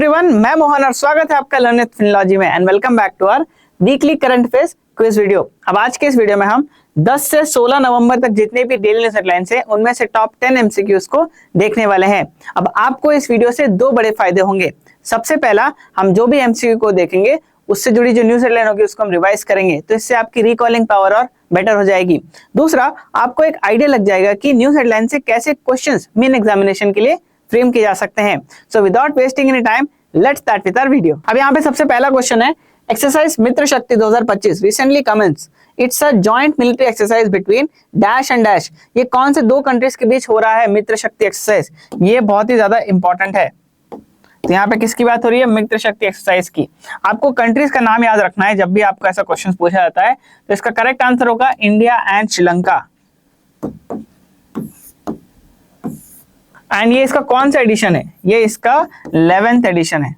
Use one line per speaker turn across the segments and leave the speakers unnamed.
Everyone, मैं मोहन और स्वागत है आपका लर्न विद फिनोलॉजी में and welcome back to our weekly current affairs quiz video. अब आज के इस वीडियो में हम 10 से 16 नवंबर तक जितने भी डेली न्यूज हेडलाइंस है उनमें से टॉप 10 एमसीक्यूज को देखने वाले हैं। अब आपको इस वीडियो से दो बड़े फायदे होंगे। सबसे पहला, हम जो भी एमसीक्यू को देखेंगे उससे जुड़ी जो न्यूज हेडलाइन होगी उसको हम रिवाइज करेंगे, तो इससे आपकी रिकॉलिंग पावर और बेटर हो जाएगी। दूसरा, आपको एक आइडिया लग जाएगा कि न्यूज हेडलाइन से कैसे क्वेश्चंस मेन एग्जामिनेशन के लिए फ्रेम किए जा सकते हैं। So without wasting any time, let's start with our video. अब यहाँ पे सबसे पहला क्वेश्चन है, exercise Mitra Shakti 2025 recently commences, it's a joint military exercise between dash and dash. ये कौन से दो कंट्रीज के बीच हो रहा है मित्र शक्ति एक्सरसाइज? ये बहुत ही ज्यादा इंपॉर्टेंट है। तो यहाँ पे किसकी बात हो रही है? मित्र शक्ति एक्सरसाइज की। आपको कंट्रीज का नाम याद रखना है जब भी आपको ऐसा क्वेश्चन पूछा जाता है। तो इसका करेक्ट आंसर होगा इंडिया एंड श्रीलंका। एंड ये इसका कौन सा एडिशन है? ये इसका 11th एडिशन है।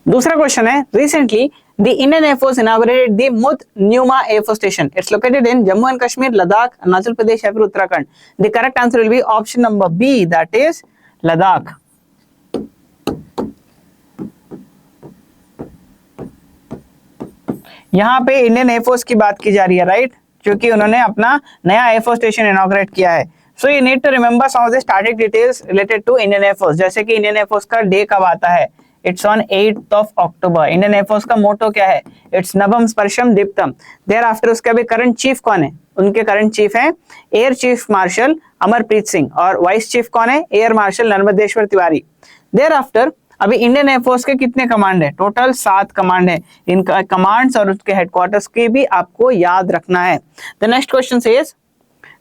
दूसरा क्वेश्चन है, recently the Indian air force inaugurated the Mudh Nyoma air force station. It's located in Jammu and Kashmir, Ladakh, Arunachal Pradesh या फिर Uttarakhand. The correct answer will be option number B, that is Ladakh. यहां पे इंडियन एयरफोर्स की बात की जा रही है, राइट? क्योंकि उन्होंने अपना नया एयरफोर्स स्टेशन इनॉग्रेट किया है। So you need to remember some of the static details related to Indian Air Force. जैसे कि इंडियन एयरफोर्स का डे कब आता है? It's on 8th of October। Indian Air Force का मोटो क्या है? इट्स नभम स्पर्शम दीप्तम। देयर आफ्टर उसके अभी करंट चीफ कौन है? उनके करंट चीफ हैं air chief marshal Amarpreet Singh, और वाइस चीफ कौन है? Air marshal Narmadeshwar Tiwari. There after अभी इंडियन एयरफोर्स के कितने कमांड है? टोटल 7 कमांड है। इनका कमांड्स और उसके हेडक्वार्टर्स के भी आपको याद रखना है। The next question says,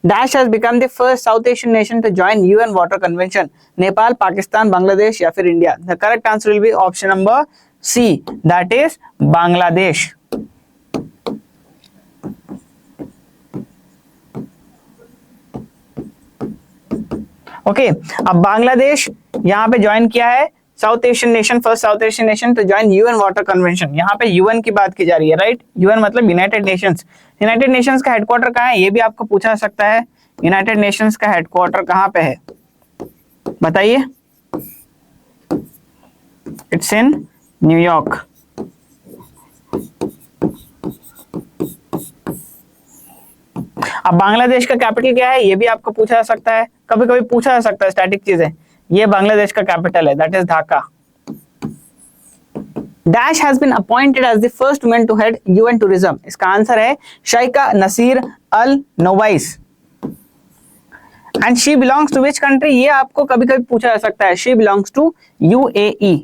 Dash has become the first South Asian nation to join UN Water Convention. Nepal, Pakistan, Bangladesh या फिर India? The correct answer will be option number C, that is Bangladesh. Okay, अब बांग्लादेश यहाँ पे ज्वाइन किया है South Asian nation, first South Asian nation to join UN water convention. यहाँ पे UN की बात की जा रही है, राइट? यूएन मतलब यूनाइटेड नेशंस। यूनाइटेड नेशंस का हेडक्वार्टर कहाँ है? ये भी आपको पूछा जा सकता है। यूनाइटेड नेशंस का हेडक्वार्टर कहाँ पे है बताइए? It's in New York. अब बांग्लादेश का कैपिटल क्या है? ये भी आपको पूछा जा सकता है, कभी कभी पूछा जा सकता है, स्टैटिक चीज है। ये बांग्लादेश का कैपिटल है, that is Dhaka. Dash has been appointed as the first woman to head UN tourism. इसका आंसर है शाइका नसीर अल novice. And she belongs to which country? ये आपको कभी कभी पूछा जा सकता है। She belongs to UAE।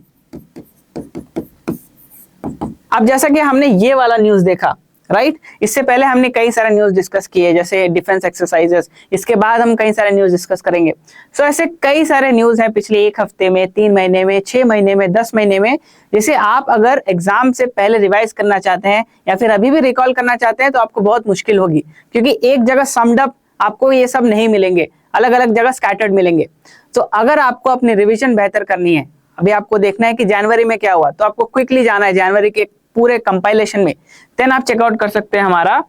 अब जैसा कि हमने ये वाला न्यूज देखा, राइट? इससे पहले हमने कई सारे न्यूज डिस्कस किए, जैसे डिफेंस एक्सरसाइजेस। इसके बाद हम कई सारे न्यूज डिस्कस करेंगे। सो ऐसे कई सारे न्यूज हैं पिछले 1 हफ्ते में, 3 महीने में, 6 महीने में, 10 महीने में, जिसे आप अगर एग्जाम से पहले रिवाइज करना चाहते हैं या फिर अभी भी रिकॉल करना चाहते हैं तो आपको बहुत मुश्किल होगी, क्योंकि एक जगह समड अप आपको ये सब नहीं मिलेंगे, अलग अलग जगह स्कैटर्ड मिलेंगे। तो अगर आपको अपनी रिविजन बेहतर करनी है, अभी आपको देखना है कि जनवरी में क्या हुआ, तो आपको क्विकली जाना है जनवरी के पूरे कंपाइलेशन में, देन आप चेकआउट कर सकते हैं हमारा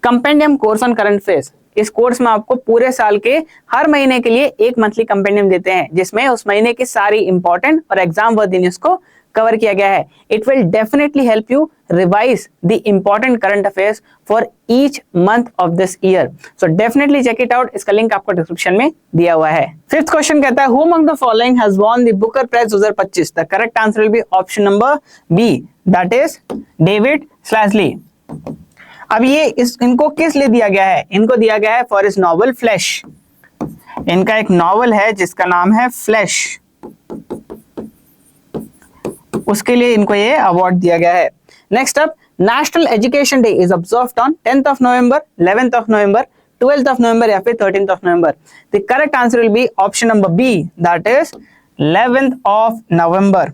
compendium course on current affairs. इस कोर्स में आपको पूरे साल के हर महीने के लिए एक मंथली कंपेंडियम देते हैं, जिसमें उस महीने की सारी इंपॉर्टेंट और एग्जाम वर्दी न्यूज को कवर किया गया है। It will definitely help you revise the important current affairs for each month of this year. So definitely check it out. इसका लिंक आपको डिस्क्रिप्शन में दिया हुआ है। फिफ्थ क्वेश्चन कहता है, who among the following has won the Booker Prize 2025? The correct answer will be option number B, that is David Szalay. अब ये इनको किस लिए दिया गया है? इनको दिया गया है फॉर हिज नॉवल फ्लैश। इनका एक नॉवल है जिसका नाम है फ्लैश, उसके लिए इनको ये अवार्ड दिया गया है। Next up, national education day is observed on 10th of November, 11th of November, 12th of November या फिर 13th of November? The correct answer will be option number B, that is 11th of November।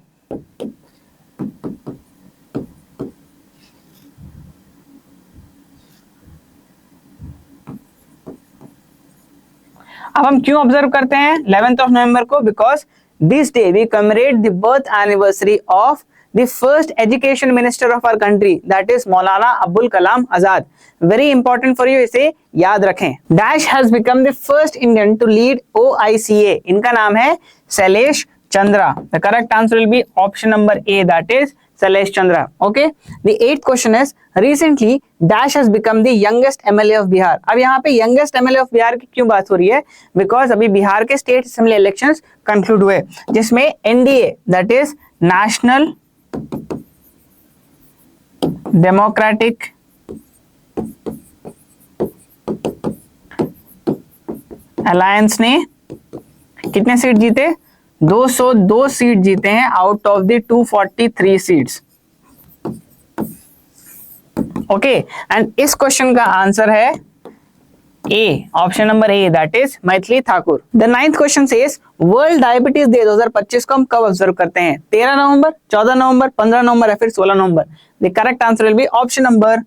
अब हम क्यों observe करते हैं 11th of November को? Because this day we commemorate the birth anniversary of the first education minister of our country, that is Maulana Abul Kalam Azad. Very important for you, इसे याद रखें. Dash has become the first Indian to lead OICA. इनका नाम है Shailesh Chandra. The correct answer will be option number A, that is Shailesh Chandra. Okay. The eighth question is, recently Dash has become the youngest MLA of Bihar. अब यहाँ पे youngest MLA of Bihar की क्यों बात हो रही है? Because अभी बिहार के स्टेट असेंबली इलेक्शंस कंक्लूड हुए, जिसमें NDA, that is National Democratic Alliance ने कितने सीट जीते? 202 सीट जीते हैं out of the 243 seats. Okay, and इस क्वेश्चन का आंसर है A, option number A, that is Maithili Thakur. The ninth question says world diabetes day 2025 को हम कब ऑब्जर्व करते हैं? 13 नवंबर, 14 नवंबर, 15 नवंबर या फिर 16 नवंबर? The correct answer will be option number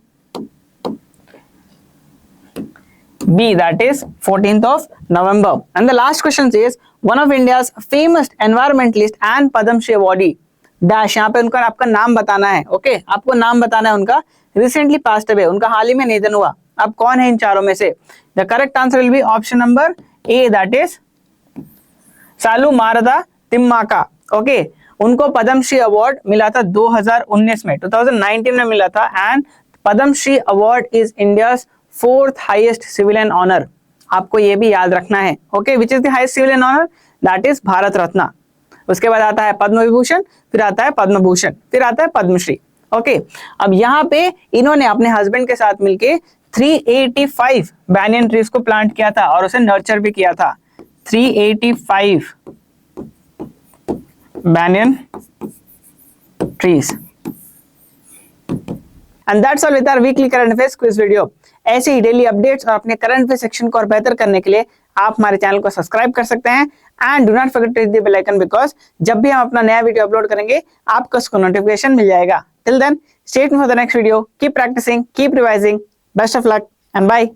B, that is 14th of November. And the last question says one of India's famous environmentalist and Padma Shri awardee dash, यहाँ पे उनका आपका नाम बताना है. ओके, आपको नाम बताना है उनका. रिसेंटली पास्ट अवे, उनका हाल ही में निधन हुआ. अब कौन है इन चारों में से? The correct answer will be option number A, that is Saalumarada Thimmakka. Okay, उनको पद्म श्री अवार्ड मिला था 2019 में, 2019 में मिला था. And Padma Shri award is India's 4th highest civilian honour. आपको ये भी याद रखना है. Okay, which is the highest civilian honour? That is Bharat Ratna. उसके बाद आता है पद्म विभूषण, फिर आता है पद्म भूषण, फिर आता है पद्मश्री. ओके, अब यहाँ पे इन्होंने अपने हस्बैंड के साथ मिलके 385 बैनियन ट्रीज को प्लांट किया था और उसे नर्चर भी किया था. 385 banyan trees. And that's all with our weekly current affairs quiz video. ऐसे ही डेली अपडेट्स और अपने करंट अफेयर सेक्शन को और बेहतर करने के लिए आप हमारे चैनल को सब्सक्राइब कर सकते हैं. And do not forget to hit the bell icon, because जब भी हम अपना नया वीडियो अपलोड करेंगे आपको उसको नोटिफिकेशन मिल जाएगा. Till then, stay tuned for the next video. Keep practising, keep revising. Best of luck and bye.